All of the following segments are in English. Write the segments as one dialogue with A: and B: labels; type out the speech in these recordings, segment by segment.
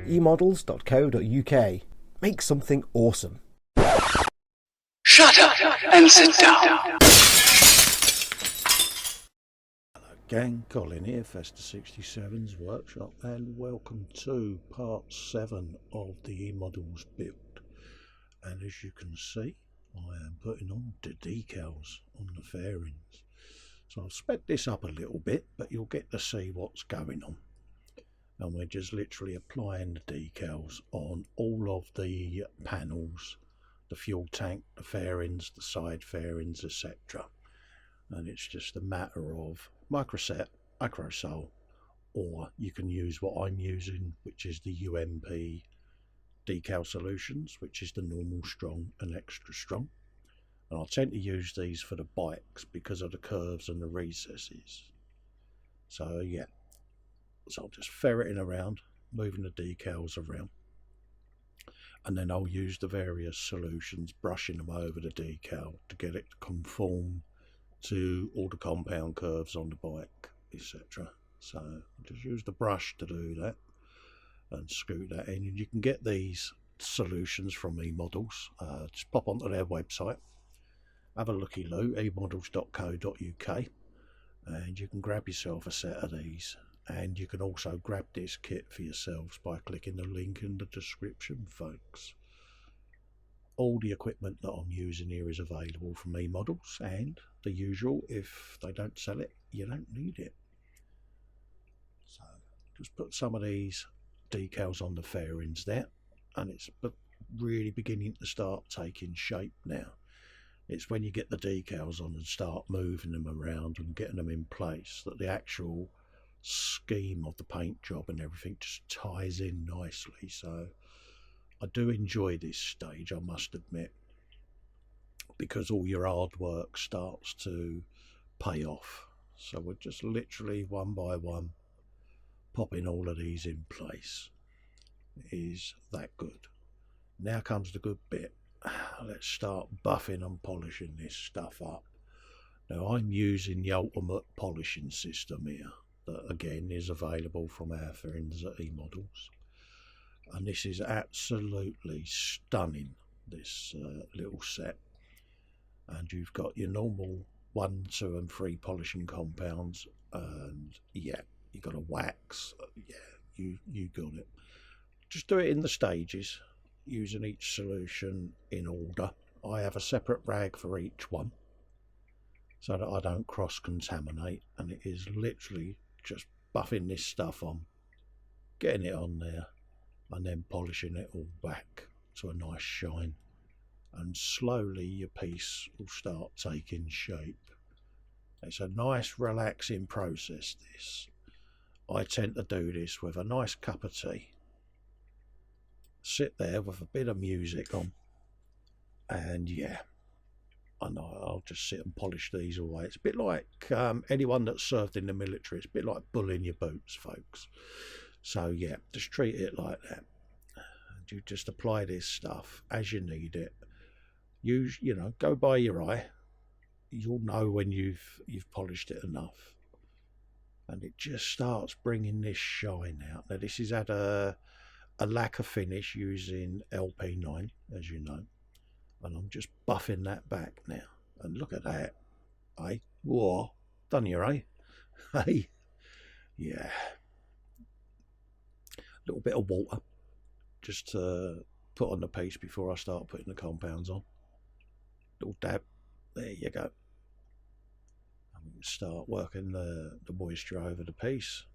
A: eModels.co.uk. Make something awesome.
B: Shut up and sit down.
C: Hello gang, Colin here, Festa 67's workshop, and welcome to part 7 of the eModels build. And as you can see, I am putting on the decals on the fairings. So I've sped this up a little bit, but you'll get to see what's going on. And we're just literally applying the decals on all of the panels, the fuel tank, the fairings, the side fairings, etc. And it's just a matter of microset, microsole, or you can use what I'm using, which is the UMP decal solutions, which is the normal strong and extra strong. And I tend to use these for the bikes because of the curves and the recesses. So yeah, so I'm just ferreting around, moving the decals around, and then I'll use the various solutions, brushing them over the decal to get it to conform to all the compound curves on the bike, etc. So just use the brush to do that and scoot that in. And you can get these solutions from eModels. Just pop onto their website, have a looky-loo, eModels.co.uk, and you can grab yourself a set of these. And you can also grab this kit for yourselves by clicking the link in the description, folks. All the equipment that I'm using here is available from eModels, and the usual, if they don't sell it, you don't need it. So just put some of these decals on the fairings there, and it's really beginning to start taking shape now. It's when you get the decals on and start moving them around and getting them in place that the actual scheme of the paint job and everything just ties in nicely. So I do enjoy this stage, I must admit, because all your hard work starts to pay off. So we're just literally one by one popping all of these in place. It is that good. Now comes the good bit. Let's start buffing and polishing this stuff up. Now I'm using the ultimate polishing system here, that again is available from our friends at eModels, and this is absolutely stunning, this little set. And you've got your normal 1, 2 and 3 polishing compounds, and yeah, you got a wax. Yeah, you got it. Just do it in the stages, using each solution in order. I have a separate rag for each one so that I don't cross contaminate, and it is literally just buffing this stuff on, getting it on there, and then polishing it all back to a nice shine, and slowly your piece will start taking shape. It's a nice relaxing process, this. I tend to do this with a nice cup of tea, sit there with a bit of music on, and yeah, and I'll just sit and polish these away. It's a bit like anyone that's served in the military. It's a bit like bulling your boots, folks. So yeah, just treat it like that. And you just apply this stuff as you need it. Use, go by your eye. You'll know when you've polished it enough, and it just starts bringing this shine out. Now this is at a lacquer finish using LP9, as you know. And I'm just buffing that back now. And look at that. Eh? Whoa. Done you, eh? Hey? Yeah. A little bit of water. Just to put on the piece before I start putting the compounds on. Little dab. There you go. And we can start working the moisture over the piece.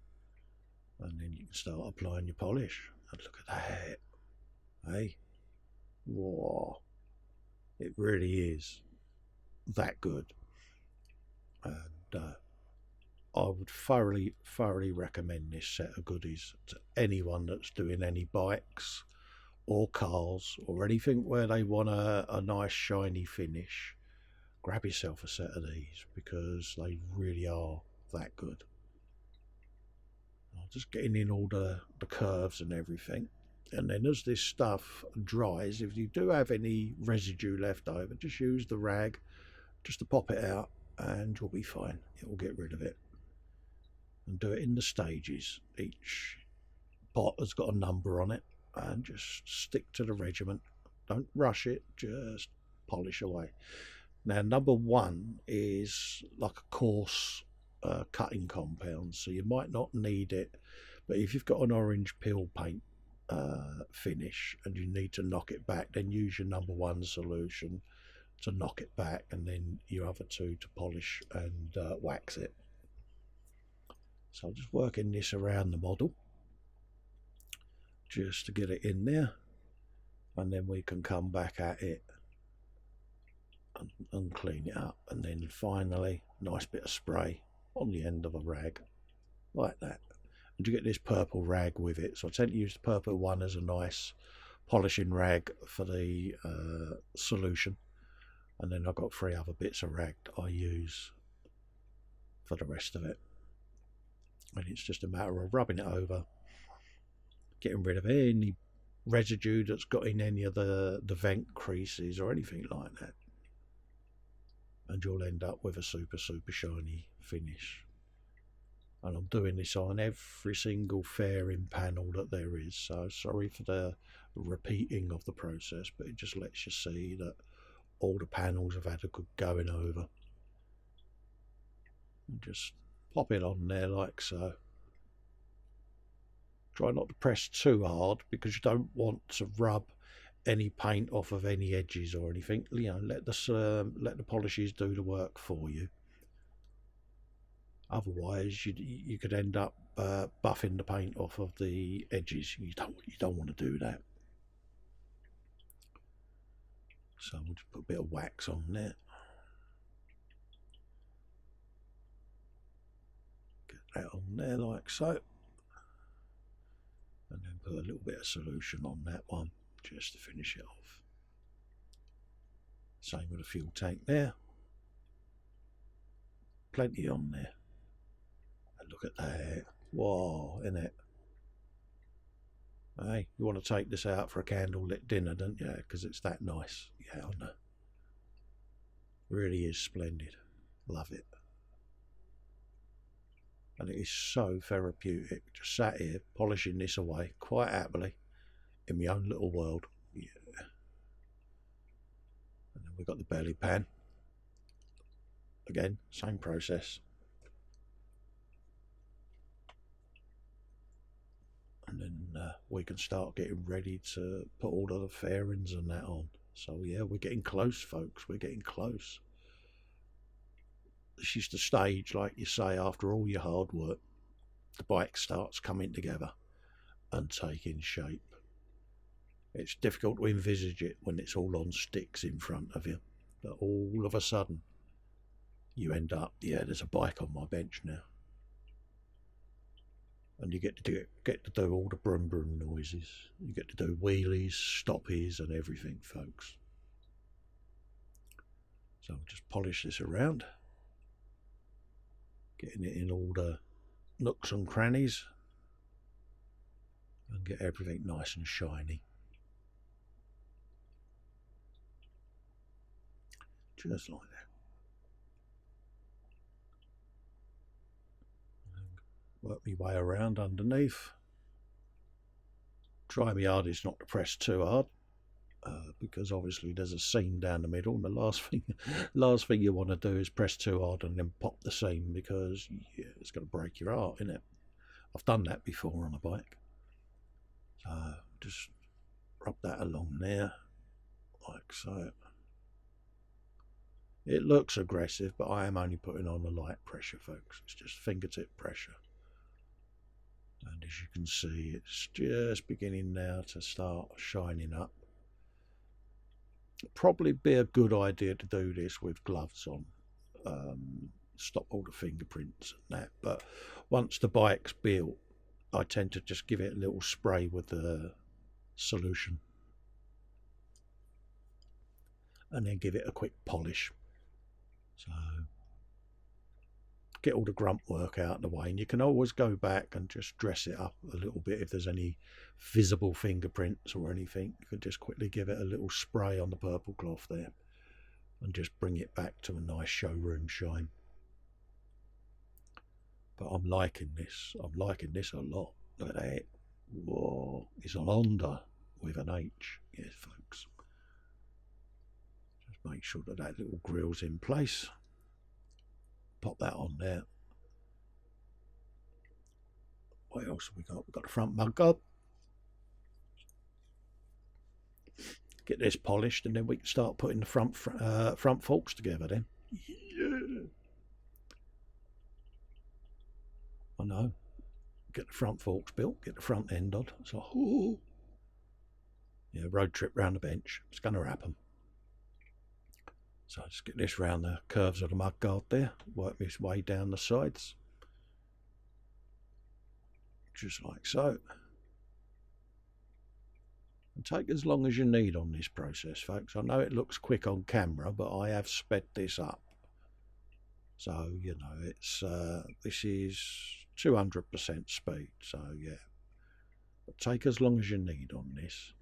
C: And then you can start applying your polish. And look at that. Hey? Whoa. It really is that good, and I would thoroughly recommend this set of goodies to anyone that's doing any bikes or cars or anything where they want a nice shiny finish. Grab yourself a set of these because they really are that good. I'm just getting in all the curves and everything. And then as this stuff dries, if you do have any residue left over, just use the rag just to pop it out and you'll be fine. It will get rid of it. And do it in the stages. Each pot has got a number on it, and just stick to the regiment. Don't rush it, just polish away. Now, number 1 is like a coarse cutting compound, so you might not need it, but if you've got an orange peel paint finish and you need to knock it back, then use your number 1 solution to knock it back, and then your other 2 to polish and wax it. So I'm just working this around the model just to get it in there, and then we can come back at it and clean it up, and then finally nice bit of spray on the end of a rag like that, and you get this purple rag with it. So I tend to use the purple one as a nice polishing rag for the solution, and then I've got 3 other bits of rag that I use for the rest of it, and it's just a matter of rubbing it over, getting rid of any residue that's got in any of the vent creases or anything like that, and you'll end up with a super shiny finish. And I'm doing this on every single fairing panel that there is, so sorry for the repeating of the process, but it just lets you see that all the panels have had a good going over. And just pop it on there like so. Try not to press too hard, because you don't want to rub any paint off of any edges or anything. You know, let the polishes do the work for you. Otherwise, you could end up buffing the paint off of the edges. You don't want to do that. So we'll just put a bit of wax on there. Get that on there like so. And then put a little bit of solution on that one just to finish it off. Same with the fuel tank there. Plenty on there. And look at that. Whoa, isn't it? Hey, you want to take this out for a candlelit dinner, don't you? Because it's that nice. Yeah, I know. Really is splendid. Love it. And it is so therapeutic. Just sat here polishing this away quite happily in my own little world. Yeah. And then we've got the belly pan. Again, same process. And then we can start getting ready to put all of the fairings and that on. So yeah, we're getting close, folks. We're getting close. This is the stage, like you say, after all your hard work, the bike starts coming together and taking shape. It's difficult to envisage it when it's all on sticks in front of you, but all of a sudden you end up, yeah, there's a bike on my bench now, and you get to do all the brum brum noises. You get to do wheelies, stoppies, and everything, folks. So I'll just polish this around, getting it in all the nooks and crannies, and get everything nice and shiny. Just like that. Work my way around underneath. Try my hardest not to press too hard, because obviously there's a seam down the middle, and the last thing you want to do is press too hard and then pop the seam, because yeah, it's going to break your heart, isn't it? I've done that before on a bike. So just rub that along there like so. It looks aggressive, but I am only putting on a light pressure, folks. It's just fingertip pressure. And as you can see, it's just beginning now to start shining up. Probably be a good idea to do this with gloves on. Stop all the fingerprints and that. But once the bike's built, I tend to just give it a little spray with the solution, and then give it a quick polish. So get all the grunt work out of the way, and you can always go back and just dress it up a little bit if there's any visible fingerprints or anything. You can just quickly give it a little spray on the purple cloth there and just bring it back to a nice showroom shine. But I'm liking this. I'm liking this a lot. Look at that. Whoa, it's a Honda with an H. Yes, folks. Just make sure that that little grill's in place. Pop that on there. What else have we got? We've got the front mud guard. Get this polished, and then we can start putting the front forks together then. Yeah. I know. Get the front forks built, get the front end on. So, ooh. Yeah, road trip round the bench. It's going to happen. So just get this round the curves of the mud guard there. Work this way down the sides. Just like so. And take as long as you need on this process, folks. I know it looks quick on camera, but I have sped this up. So, you know, it's this is 200% speed. So, yeah. But take as long as you need on this.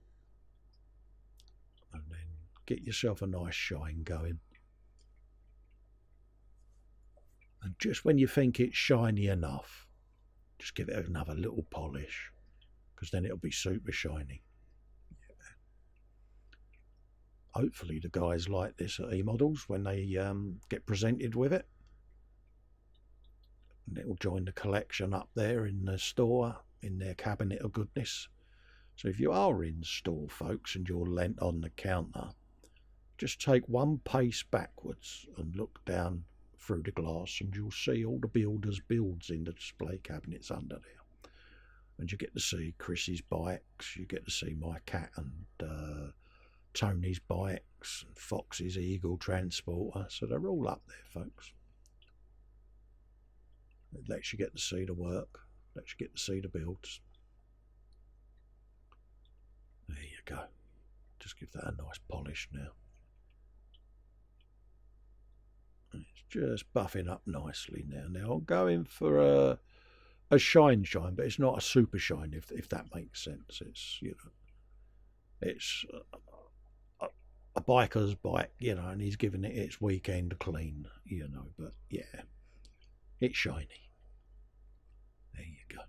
C: And then get yourself a nice shine going. And just when you think it's shiny enough, just give it another little polish, because then it'll be super shiny. Hopefully the guys like this at eModels when they get presented with it. And it will join the collection up there in the store, in their cabinet of goodness. So if you are in store, folks, and you're leant on the counter, just take one pace backwards and look down through the glass, and you'll see all the builders' builds in the display cabinets under there. And you get to see Chris's bikes, you get to see my cat and Tony's bikes, and Fox's Eagle Transporter. So they're all up there, folks. It lets you get to see the work, lets you get to see the builds. There you go. Just give that a nice polish now. It's just buffing up nicely now. Now I'm going for a shine, but it's not a super shine, if that makes sense. It's, you know, it's a biker's bike, you know, and he's giving it its weekend clean, you know. But yeah, it's shiny. There you go.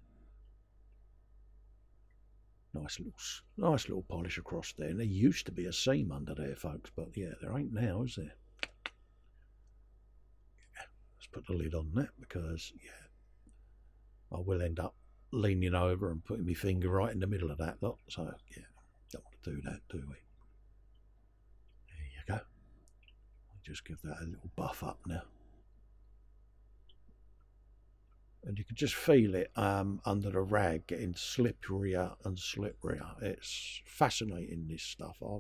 C: Nice little polish across there. And there used to be a seam under there, folks, but yeah, there ain't now, is there? Yeah, let's put the lid on that, because yeah, I will end up leaning over and putting my finger right in the middle of that lot. So yeah, don't want to do that, do we? There you go. I'll just give that a little buff up now. And you can just feel it under the rag getting slipperier and slipperier. It's fascinating, this stuff. I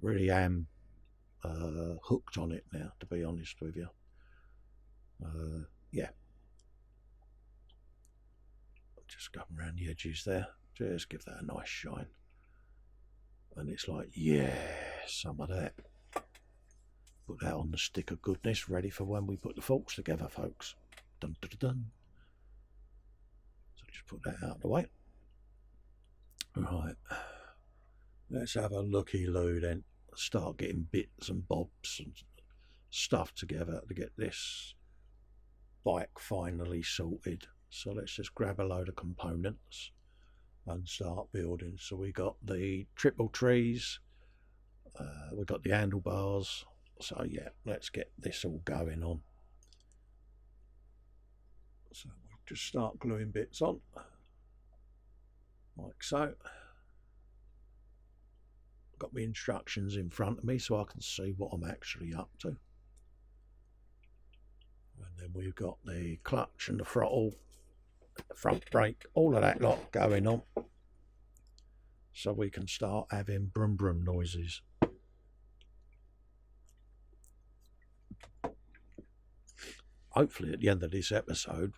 C: really am hooked on it now, to be honest with you. Yeah. Just going around the edges there. Just give that a nice shine. And it's like, yeah, some of that. Put that on the stick of goodness, ready for when we put the forks together, folks. Dun, dun, dun, dun. So just put that out of the way. Right, let's have a looky-loo then. Start getting bits and bobs and stuff together to get this bike finally sorted. So let's just grab a load of components and start building. So we got the triple trees, we got the handlebars. So yeah, let's get this all going on. So we'll just start gluing bits on, like so. Got my instructions in front of me so I can see what I'm actually up to. And then we've got the clutch and the throttle, the front brake, all of that lot going on. So we can start having brum brum noises. Hopefully at the end of this episode,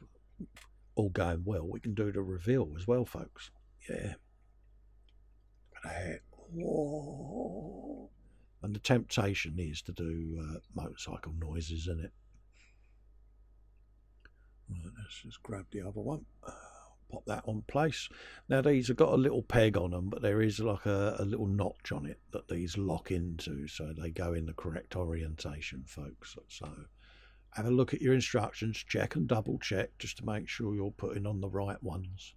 C: all going well, we can do the reveal as well, folks. Yeah. Whoa. And the temptation is to do motorcycle noises, isn't it? Right, let's just grab the other one. Pop that on place. Now these have got a little peg on them, but there is like a little notch on it that these lock into, so they go in the correct orientation, folks. So have a look at your instructions, check and double check just to make sure you're putting on the right ones.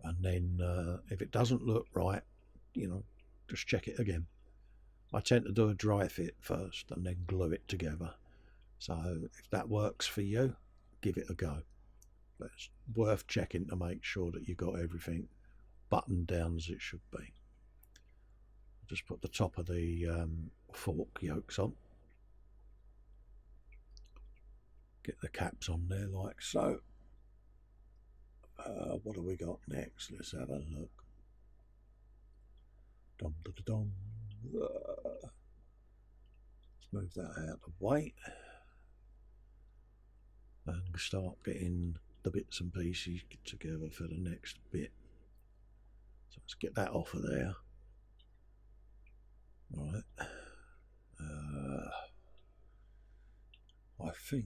C: And then if it doesn't look right, you know, just check it again. I tend to do a dry fit first and then glue it together. So if that works for you, give it a go. But it's worth checking to make sure that you got everything buttoned down as it should be. Just put the top of the fork yokes on. Get the caps on there like so. What have we got next? Let's have a look. Dum, da, da, dum. Let's move that out of the way and start getting the bits and pieces together for the next bit. So let's get that off of there. Right. I think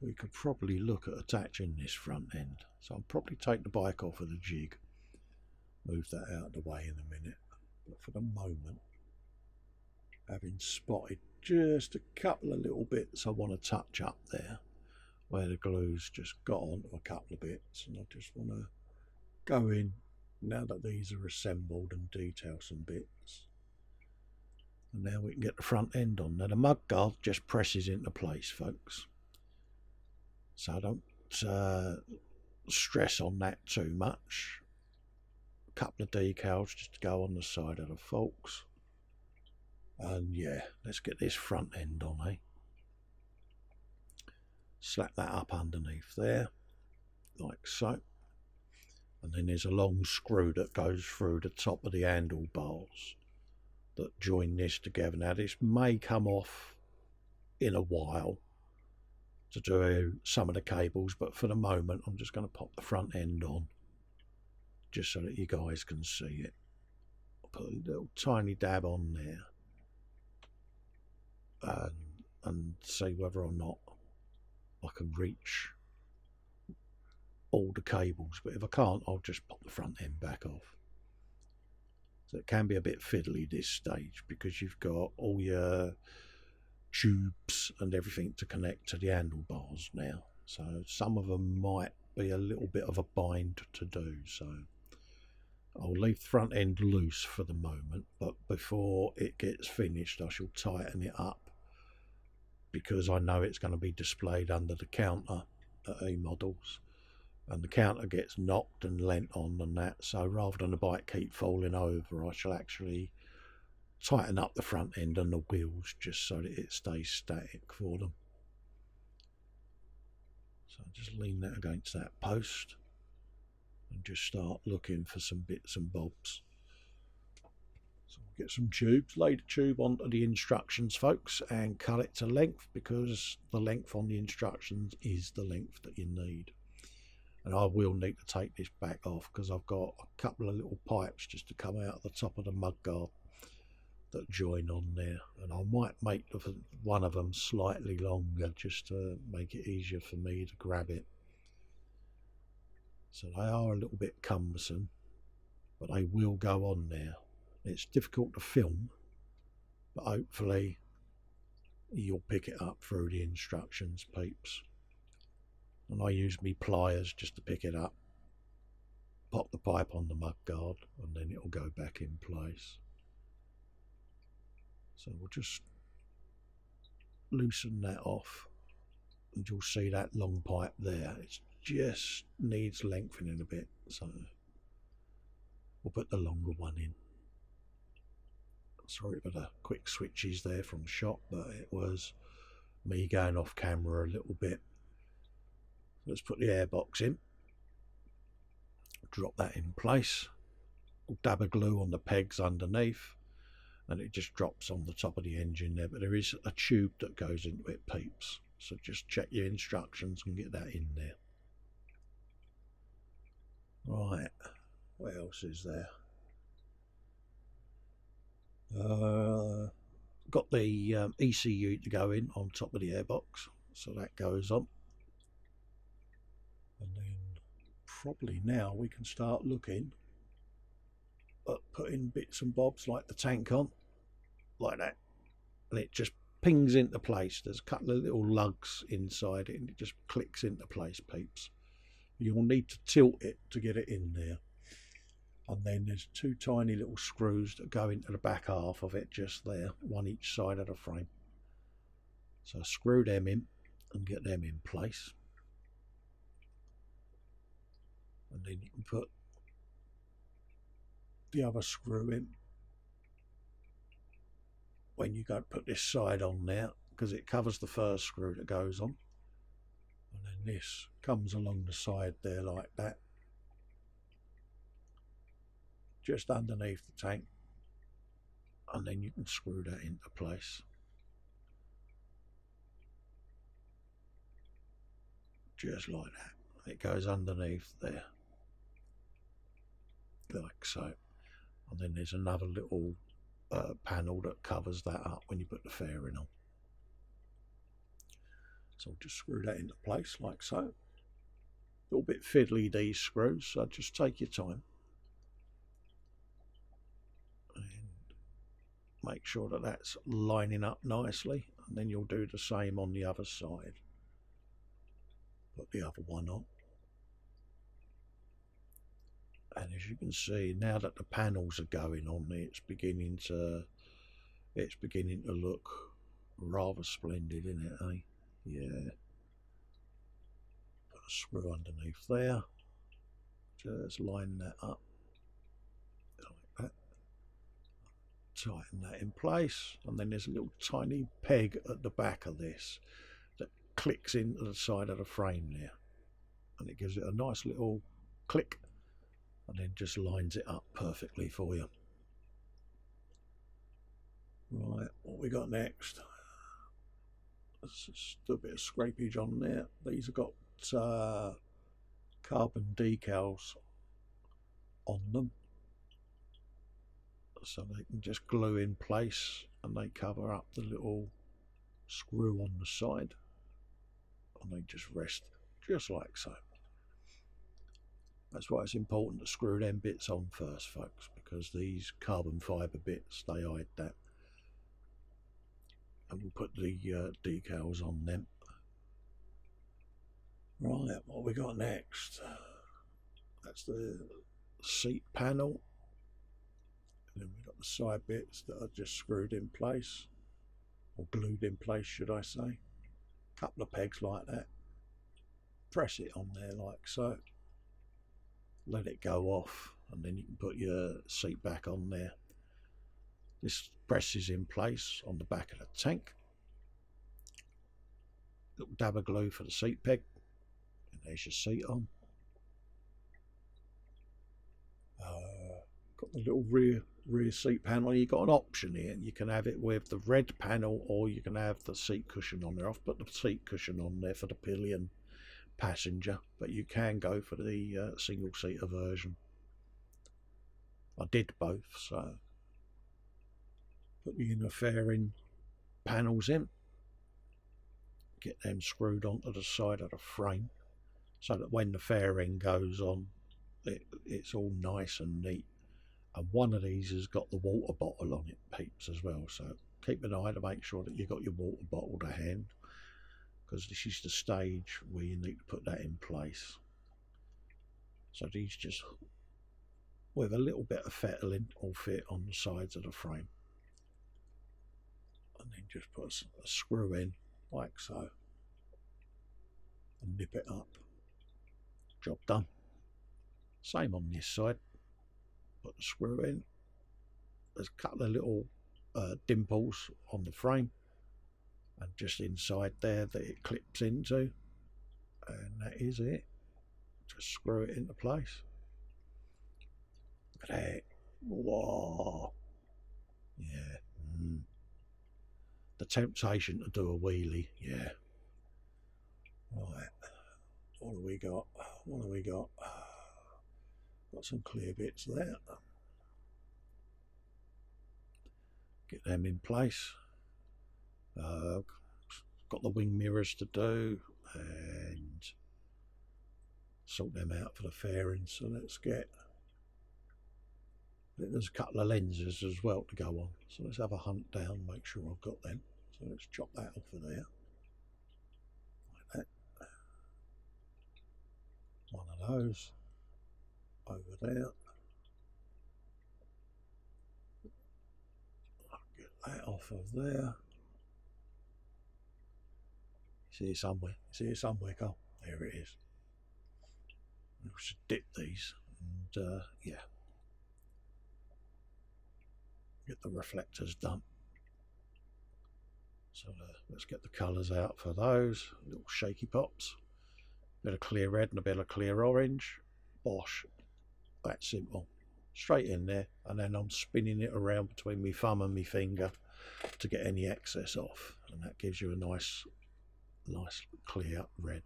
C: we could probably look at attaching this front end. So I'll probably take the bike off of the jig, move that out of the way in a minute. But for the moment, having spotted just a couple of little bits I want to touch up there, where the glue's just got onto a couple of bits, and I just want to go in, now that these are assembled, and detail some bits. And now we can get the front end on. Now the mudguard just presses into place, folks. So don't stress on that too much. A couple of decals just to go on the side of the forks. And yeah, let's get this front end on, eh? Slap that up underneath there, like so. And then there's a long screw that goes through the top of the handlebars that join this together. Now this may come off in a while to do some of the cables, but for the moment I'm just going to pop the front end on just so that you guys can see it. I'll put a little tiny dab on there and see whether or not I can reach all the cables, but if I can't, I'll just pop the front end back off. So it can be a bit fiddly this stage because you've got all your tubes and everything to connect to the handlebars now. So some of them might be a little bit of a bind to do. So I'll leave the front end loose for the moment, but before it gets finished I shall tighten it up, because I know it's going to be displayed under the counter at eModels, and the counter gets knocked and lent on and that, so rather than the bike keep falling over, I shall actually tighten up the front end and the wheels just so that it stays static for them. So just lean that against that post and just start looking for some bits and bobs. So we'll get some tubes, lay the tube onto the instructions, folks, and cut it to length, because the length on the instructions is the length that you need. And I will need to take this back off because I've got a couple of little pipes just to come out of the top of the mudguard that join on there, and I might make one of them slightly longer just to make it easier for me to grab it. So they are a little bit cumbersome, but they will go on there. It's difficult to film, but hopefully you'll pick it up through the instructions, peeps. And I use me pliers just to pick it up, pop the pipe on the mudguard, and then it'll go back in place. So we'll just loosen that off, and you'll see that long pipe there. It just needs lengthening a bit, so we'll put the longer one in. Sorry for the quick switches there from shop, but it was me going off camera a little bit. Let's put the airbox in, drop that in place, we'll dab a glue on the pegs underneath, and it just drops on the top of the engine there, but there is a tube that goes into it, peeps, so just check your instructions and get that in there. Right, what else is there? Got the ECU to go in on top of the airbox, so that goes on. And then probably now we can start looking at putting bits and bobs like the tank on, like that, and it just pings into place. There's a couple of little lugs inside it and it just clicks into place, peeps. You'll need to tilt it to get it in there. And then there's two tiny little screws that go into the back half of it, just there, one each side of the frame. So screw them in and get them in place. And then you can put the other screw in when you go to put this side on there, because it covers the first screw that goes on. And then this comes along the side there like that, just underneath the tank, and then you can screw that into place. Just like that. It goes underneath there, like so. And then there's another little panel that covers that up when you put the fairing on. So just screw that into place like so. A little bit fiddly, these screws, so just take your time and make sure that that's lining up nicely, and then you'll do the same on the other side. Put the other one on, and as you can see, now that the panels are going on, it's beginning to look rather splendid, isn't it, eh? Yeah. Put a screw underneath there, just line that up like that, tighten that in place, and then there's a little tiny peg at the back of this that clicks into the side of the frame there, and it gives it a nice little click, and then just lines it up perfectly for you. Right, what we got next? There's just a bit of scrapage on there. These have got carbon decals on them, so they can just glue in place, and they cover up the little screw on the side, and they just rest just like so. That's why it's important to screw them bits on first, folks, because these carbon fibre bits, they hide that. And we'll put the decals on them. Right, what we got next? That's the seat panel. And then we've got the side bits that are just screwed in place, or glued in place, should I say. Couple of pegs like that. Press it on there like so. Let it go off, and then you can put your seat back on there. This presses in place on the back of the tank. Little dab of glue for the seat peg, and there's your seat on. Got the little rear seat panel. You've got an option here. You can have it with the red panel, or you can have the seat cushion on there. I've put the seat cushion on there for the pillion passenger, but you can go for the single seater version. I did both, so put the inner fairing panels in, get them screwed onto the side of the frame, so that when the fairing goes on, it's all nice and neat. And one of these has got the water bottle on it, peeps, as well, so keep an eye to make sure that you've got your water bottle to hand, because this is the stage where you need to put that in place. So these just, with a little bit of fettling, will fit on the sides of the frame, and then just put a screw in like so and nip it up. Job done. Same on this side. Put the screw in. There's a couple of little dimples on the frame, and just inside there that it clips into, and that is it. Just screw it into place. Look at that. Whoa. Yeah. The temptation to do a wheelie. Yeah. Right. What have we got? What have we got? Got some clear bits there. Get them in place. Got the wing mirrors to do, and sort them out for the fairings. So let's get, there's a couple of lenses as well to go on, so let's have a hunt down, make sure I've got them. So let's chop that off of there like that. One of those over there, that off of there. See it somewhere. See it somewhere, Cole. There it is. We should dip these and yeah, get the reflectors done. So let's get the colours out for those little shaky pops. A bit of clear red and a bit of clear orange. Bosh. That simple. Straight in there, and then I'm spinning it around between my thumb and my finger to get any excess off, and that gives you a nice clear red.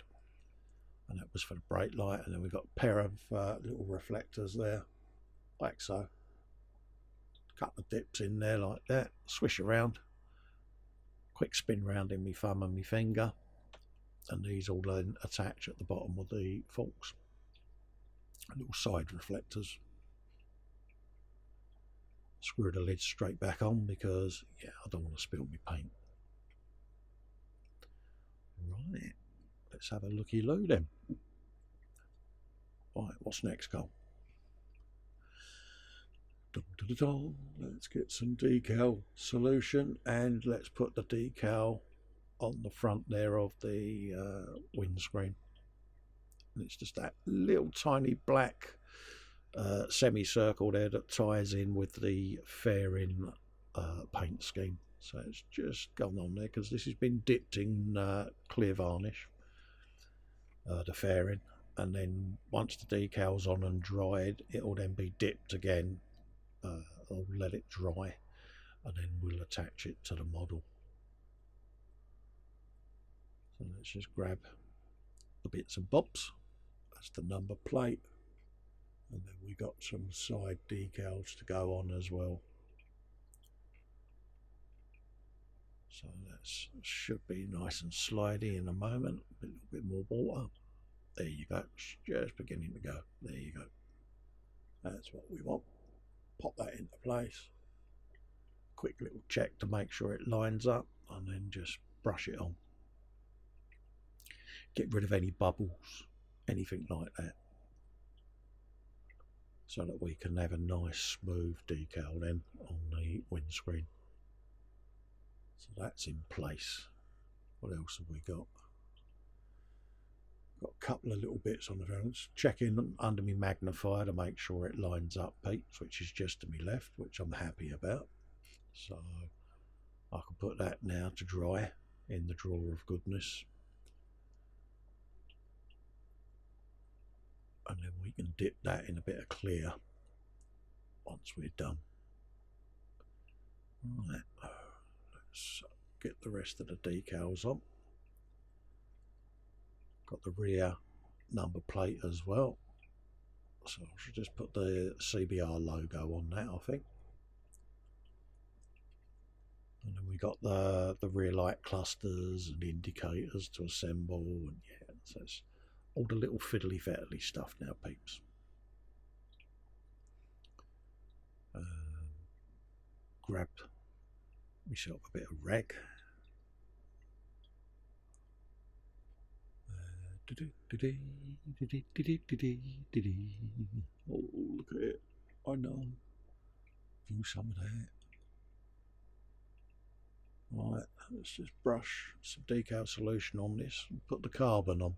C: And that was for the brake light. And then we've got a pair of little reflectors there, like so. Couple of dips in there like that, swish around, quick spin round in my thumb and my finger, and these all then attach at the bottom of the forks. Little side reflectors. Screw the lid straight back on because, yeah, I don't want to spill my paint. Right, let's have a looky-loo then. Right, what's next, Cole? Let's get some decal solution, and let's put the decal on the front there of the windscreen. And it's just that little tiny black semicircle there that ties in with the fairing paint scheme. So it's just gone on there because this has been dipped in clear varnish, the fairing, and then once the decal's on and dried, it will then be dipped again. I'll let it dry, and then we'll attach it to the model. So let's just grab the bits and bobs. That's the number plate, and then we got some side decals to go on as well. So that should be nice and slidey in a moment. A little bit more water. There you go. It's just beginning to go. There you go. That's what we want. Pop that into place. Quick little check to make sure it lines up, and then just brush it on. Get rid of any bubbles, anything like that, so that we can have a nice smooth decal then on the windscreen. So that's in place. What else have we got? Got a couple of little bits on the front. Checking under my magnifier to make sure it lines up, peeps, which is just to my left, which I'm happy about. So I can put that now to dry in the drawer of goodness. And then we can dip that in a bit of clear once we're done. Right, let's get the rest of the decals on. Got the rear number plate as well, so I should just put the CBR logo on that, I think. And then we got the rear light clusters and indicators to assemble, and yeah, so it's all the little fiddly stuff now, peeps. Grabbed myself a bit of rag. Oh, look at it. I know. Do some of that. Right, let's just brush some decal solution on this and put the carbon on.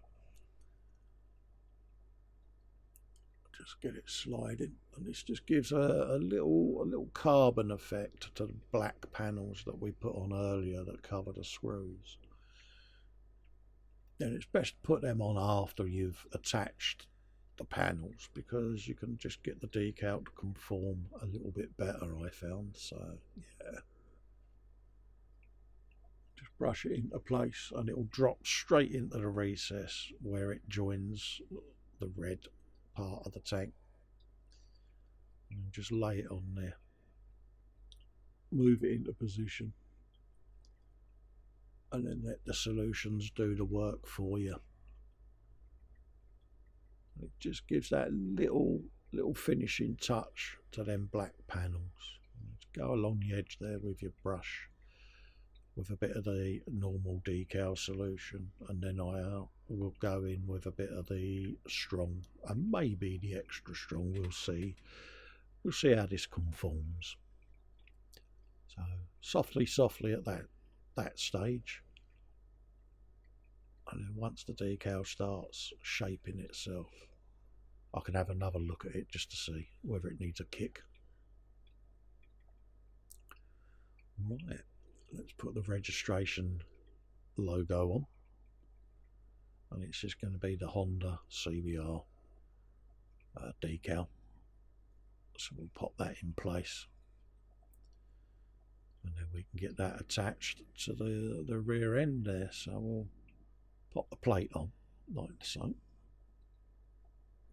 C: Just get it sliding, and this just gives a little carbon effect to the black panels that we put on earlier that cover the screws. And it's best to put them on after you've attached the panels, because you can just get the decal to conform a little bit better, I found. So yeah, just brush it into place and it'll drop straight into the recess where it joins the red part of the tank, and just lay it on there, move it into position, and then let the solutions do the work for you. It just gives that little finishing touch to them black panels. Just go along the edge there with your brush with a bit of the normal decal solution, and then I will go in with a bit of the strong, and maybe the extra strong. We'll see how this conforms. So softly at that stage, and then once the decal starts shaping itself, I can have another look at it just to see whether it needs a kick. Right, let's put the registration logo on, and it's just going to be the Honda CBR decal. So we'll pop that in place, and then we can get that attached to the rear end there. So we'll pop the plate on like so,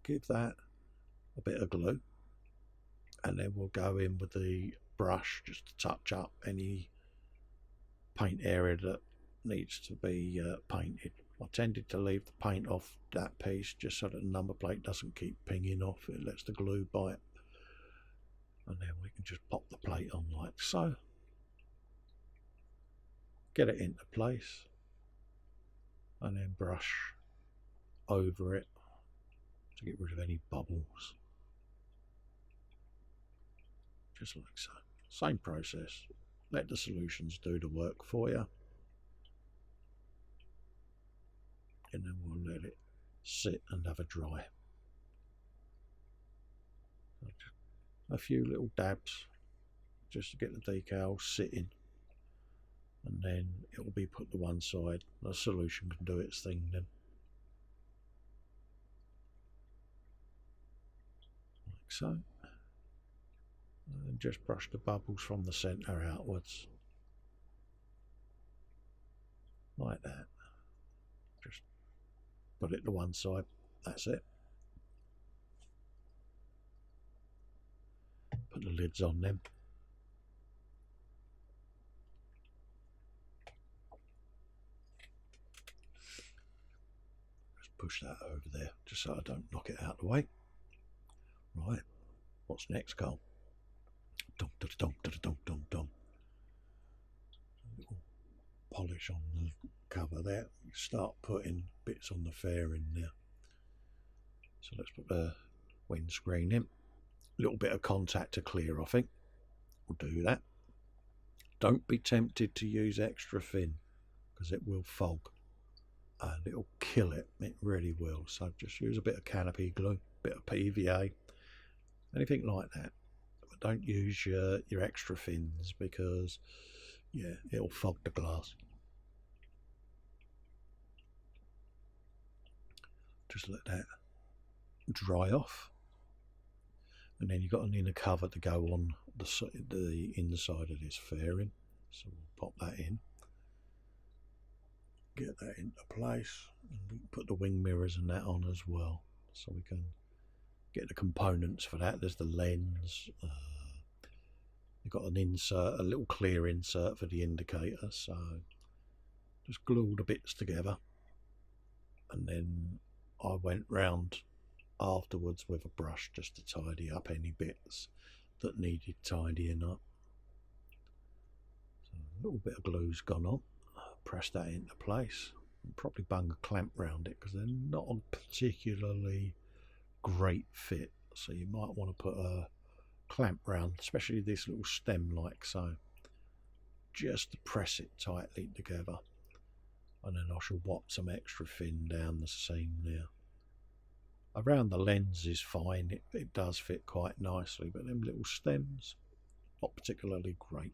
C: give that a bit of glue, and then we'll go in with the brush just to touch up any paint area that needs to be painted. I tended to leave the paint off that piece just so that the number plate doesn't keep pinging off. It lets the glue bite, and then we can just pop the plate on like so, get it into place, and then brush over it to get rid of any bubbles, just like so. Same process, let the solutions do the work for you, and then we'll let it sit and have a dry. A few little dabs just to get the decal sitting, and then it will be put to one side. The solution can do its thing then, like so, and just brush the bubbles from the centre outwards like that. Just put it to one side, that's it. Put the lids on them. Just push that over there just so I don't knock it out of the way. Right, what's next, Cole? Dum, da, dum, da, dum, dum, dum. Little polish on the cover there. Start putting bits on the fairing there. So let's put the windscreen in. A little bit of contact to clear, I think. We'll do that. Don't be tempted to use extra thin, because it will fog and it'll kill it. It really will. So just use a bit of canopy glue, a bit of PVA, anything like that. But don't use your extra fins, because yeah, it'll fog the glass. Just let that dry off, and then you've got an inner cover to go on the inside of this fairing, so we'll pop that in, get that into place, and we can put the wing mirrors and that on as well, so we can get the components for that. There's the lens, you've got an insert, a little clear insert for the indicator, so just glue all the bits together, and then I went round afterwards with a brush just to tidy up any bits that needed tidying up. So a little bit of glue's gone on. Press that into place and probably bung a clamp round it, because they're not a particularly great fit, so you might want to put a clamp round, especially this little stem like so, just to press it tightly together, and then I shall whop some extra thin down the seam there. Around the lens is fine, it does fit quite nicely, but them little stems, not particularly great.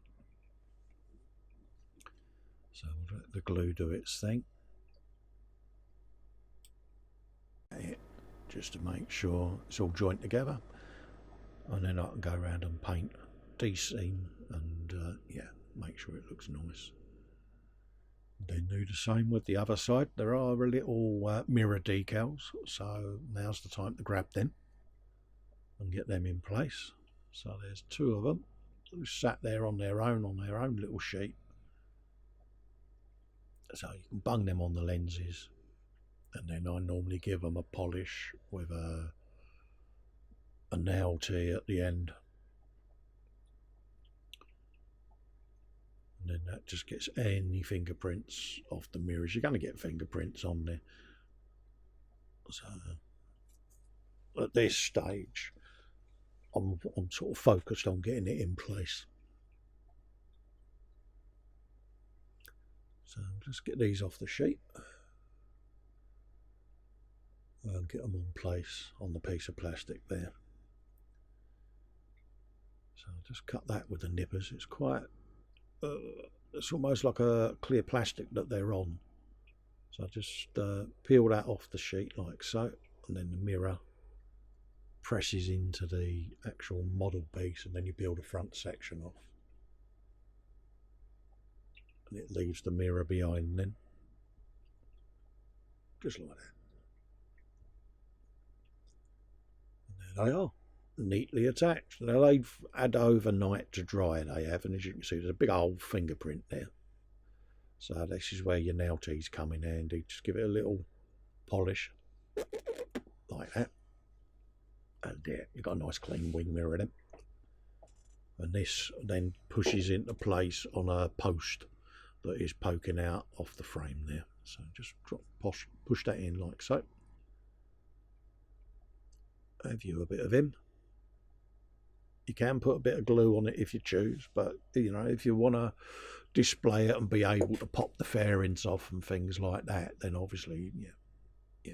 C: So we'll let the glue do its thing, just to make sure it's all joined together, and then I can go around and paint D-seam and yeah, make sure it looks nice. Then do the same with the other side. There are little mirror decals, so now's the time to grab them and get them in place. So there's two of them who sat there on their own little sheet. So you can bung them on the lenses, and then I normally give them a polish with a nail tee at the end, and then that just gets any fingerprints off the mirrors. You're going to get fingerprints on there. So at this stage I'm sort of focused on getting it in place. So just get these off the sheet and get them on place on the piece of plastic there. So I'll just cut that with the nippers. It's quite, it's almost like a clear plastic that they're on. So I just peel that off the sheet like so, and then the mirror presses into the actual model piece, and then you peel the front section off. And it leaves the mirror behind then. Just like that. And there they are, neatly attached. Now they've had overnight to dry, they have, and as you can see there's a big old fingerprint there. So this is where your nail teas come in handy. Just give it a little polish like that. And there, you've got a nice clean wing mirror then. And this then pushes into place on a post that is poking out off the frame there. So just push that in like so. Have you a bit of him. You can put a bit of glue on it if you choose, but you know, if you want to display it and be able to pop the fairings off and things like that, then obviously yeah,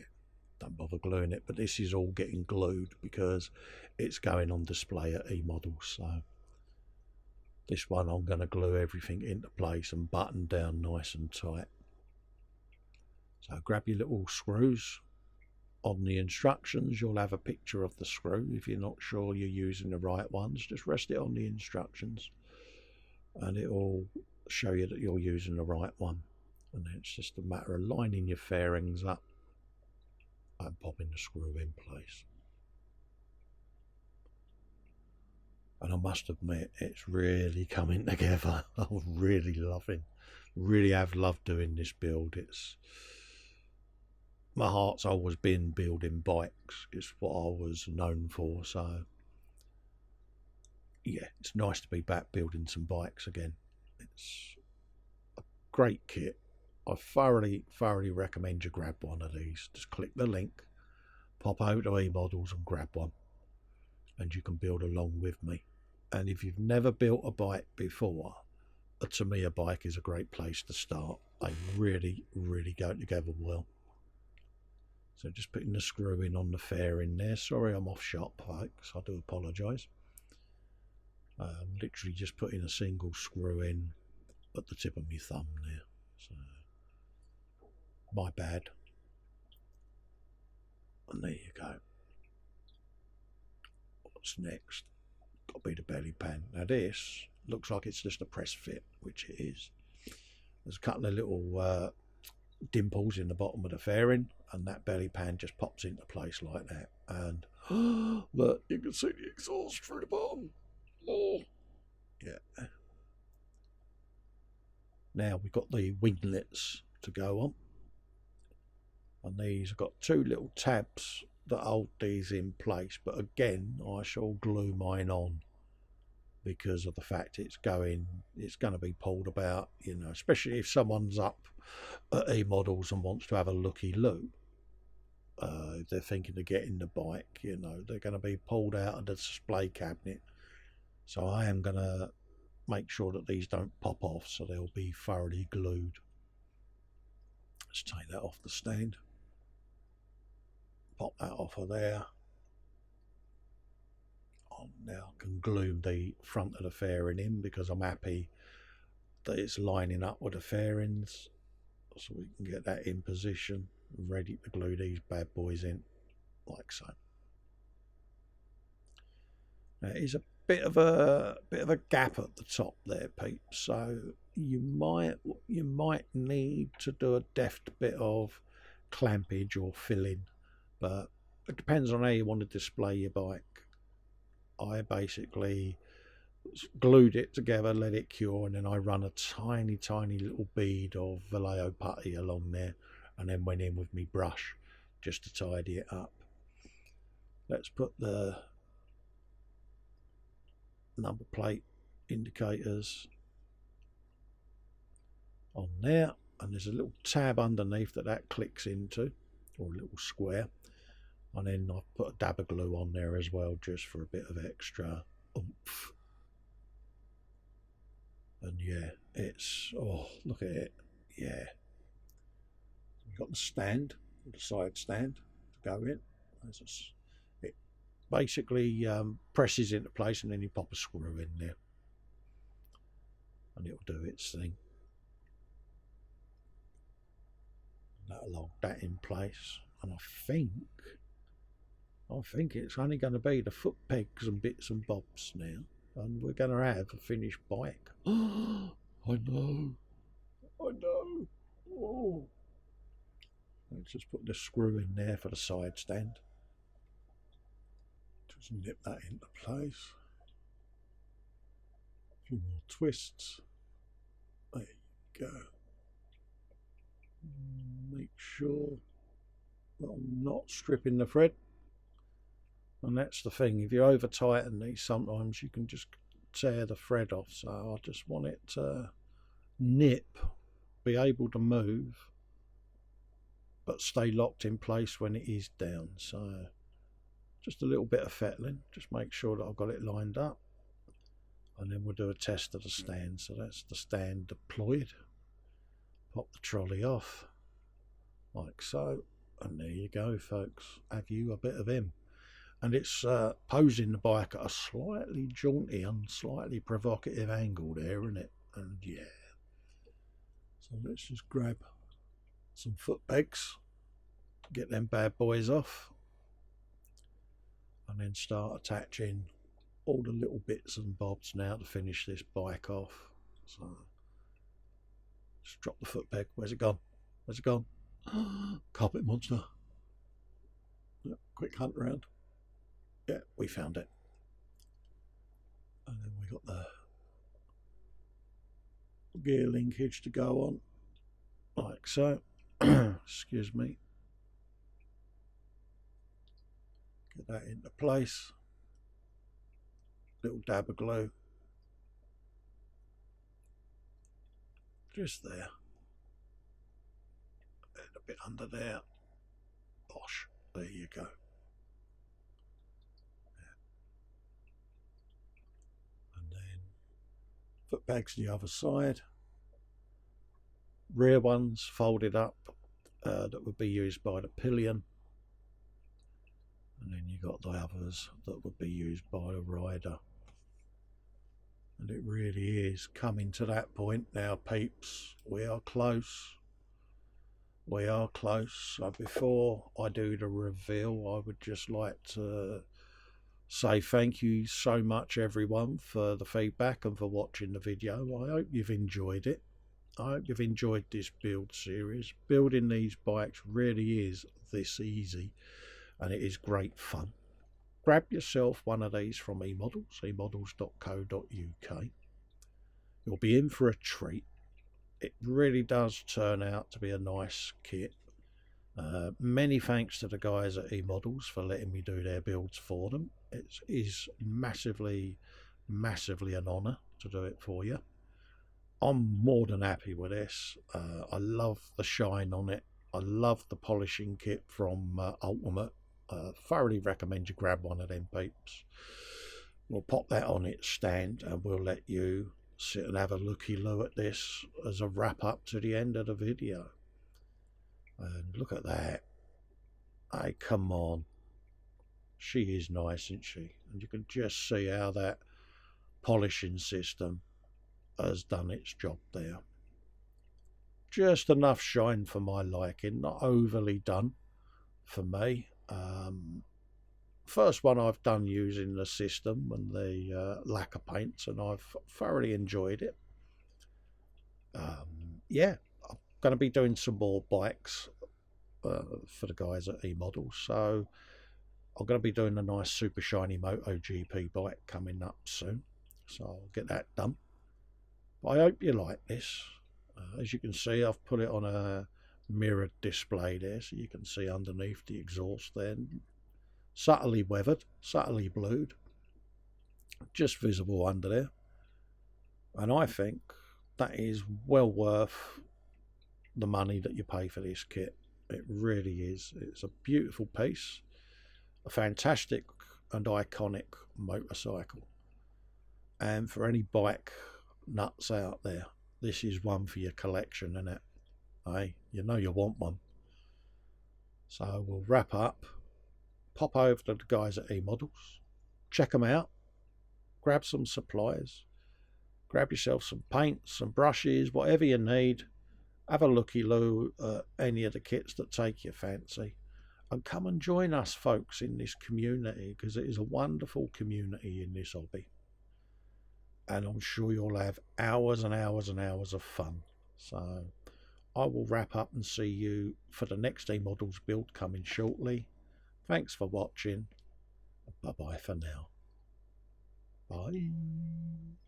C: don't bother gluing it. But this is all getting glued because it's going on display at eModels. So this one I'm going to glue everything into place and button down nice and tight. So grab your little screws. On the instructions you'll have a picture of the screw. If you're not sure you're using the right ones, just rest it on the instructions and it will show you that you're using the right one. And then it's just a matter of lining your fairings up and popping the screw in place. And I must admit, it's really coming together. I'm really have loved doing this build. My heart's always been building bikes. It's what I was known for. So yeah, it's nice to be back building some bikes again. It's a great kit. I thoroughly recommend you grab one of these. Just click the link, pop over to eModels and grab one, and you can build along with me. And if you've never built a bike before, a Tamiya bike is a great place to start. They really go together well. So just putting the screw in on the fairing there. Sorry I'm off shot, folks, I do apologise. Literally just putting a single screw in at the tip of my thumb there. So my bad. And there you go. What's next? Got to be the belly pan. Now this looks like it's just a press fit, which it is. There's a couple of little dimples in the bottom of the fairing, and that belly pan just pops into place like that. And look, you can see the exhaust through the bottom. Oh, yeah. Now we've got the winglets to go on, and these have got two little tabs that hold these in place, but again I shall glue mine on because of the fact it's going to be pulled about, you know, especially if someone's up at eModels and wants to have a looky-loo. If they're thinking of getting the bike, you know, they're going to be pulled out of the display cabinet. So I am going to make sure that these don't pop off, so they'll be thoroughly glued. Let's take that off the stand. Pop that off of there. Now I can glue the front of the fairing in because I'm happy that it's lining up with the fairings, so we can get that in position, ready to glue these bad boys in like so. Now it is a bit of a gap at the top there, peeps, so you might need to do a deft bit of clampage or filling, but it depends on how you want to display your bike. I basically glued it together, let it cure, and then I run a tiny little bead of Vallejo putty along there, and then went in with my brush just to tidy it up. Let's put the number plate indicators on there, and there's a little tab underneath that clicks into, or a little square, and then I've put a dab of glue on there as well, just for a bit of extra oomph. And yeah, it's, oh, look at it. yeah. You've got the stand, the side stand to go in. It basically presses into place, and then you pop a screw in there and it'll do its thing. That'll hold that in place, and I think it's only going to be the foot pegs and bits and bobs now, and we're going to have a finished bike. I know. Oh. Let's just put the screw in there for the side stand. Just nip that into place. A few more twists. There you go. Make sure that I'm not stripping the thread. And that's the thing, if you over tighten these, sometimes you can just tear the thread off. So I just want it to nip, be able to move, but stay locked in place when it is down. So just a little bit of fettling, just make sure that I've got it lined up, and then we'll do a test of the stand. So that's the stand deployed. Pop the trolley off like so, and there you go, folks. Have you a bit of him? And it's posing the bike at a slightly jaunty and slightly provocative angle there, isn't it? And yeah, so let's just grab some foot pegs, get them bad boys off, and then start attaching all the little bits and bobs now to finish this bike off. So just drop the foot peg. Where's it gone? Where's it gone? Carpet monster. Yep, quick hunt around. Yeah, we found it. And then we got the gear linkage to go on, like so. Excuse me. Get that into place. Little dab of glue. Just there. And a bit under there. Bosh. There you go. And then foot pegs the other side. Rear ones folded up that would be used by the pillion. And then you got the others that would be used by the rider. And it really is coming to that point now, peeps. We are close. We are close. So before I do the reveal, I would just like to say thank you so much, everyone, for the feedback and for watching the video. I hope you've enjoyed it. I hope you've enjoyed this build series. Building these bikes really is this easy, and it is great fun. Grab yourself one of these from eModels, eModels.co.uk. You'll be in for a treat. It really does turn out to be a nice kit. Many thanks to the guys at eModels for letting me do their builds for them. It is massively an honour to do it for you. I'm more than happy with this. I love the shine on it. I love the polishing kit from Ultimate. Thoroughly recommend you grab one of them, peeps. We'll pop that on its stand and we'll let you sit and have a looky-loo at this as a wrap up to the end of the video. And look at that. Hey, come on. She is nice, isn't she? And you can just see how that polishing system has done its job there. Just enough shine for my liking, not overly done for me. First one I've done using the system and the lacquer paints, and I've thoroughly enjoyed it. Yeah, I'm going to be doing some more bikes for the guys at eModels, so I'm going to be doing a nice super shiny MotoGP bike coming up soon, so I'll get that done. But I hope you like this. As you can see, I've put it on a mirrored display there, so you can see underneath the exhaust there, subtly weathered, subtly blued, just visible under there. And I think that is well worth the money that you pay for this kit. It really is. It's a beautiful piece, a fantastic and iconic motorcycle. And for any bike nuts out there, this is one for your collection, isn't it? Hey, you know you want one. So we'll wrap up, pop over to the guys at eModels, check them out, grab some supplies, grab yourself some paints, some brushes, whatever you need. Have a looky-loo at any of the kits that take your fancy. And come and join us, folks, in this community, because it is a wonderful community in this hobby. And I'm sure you'll have hours and hours and hours of fun. So I will wrap up and see you for the next eModels build coming shortly. Thanks for watching. Bye-bye for now. Bye.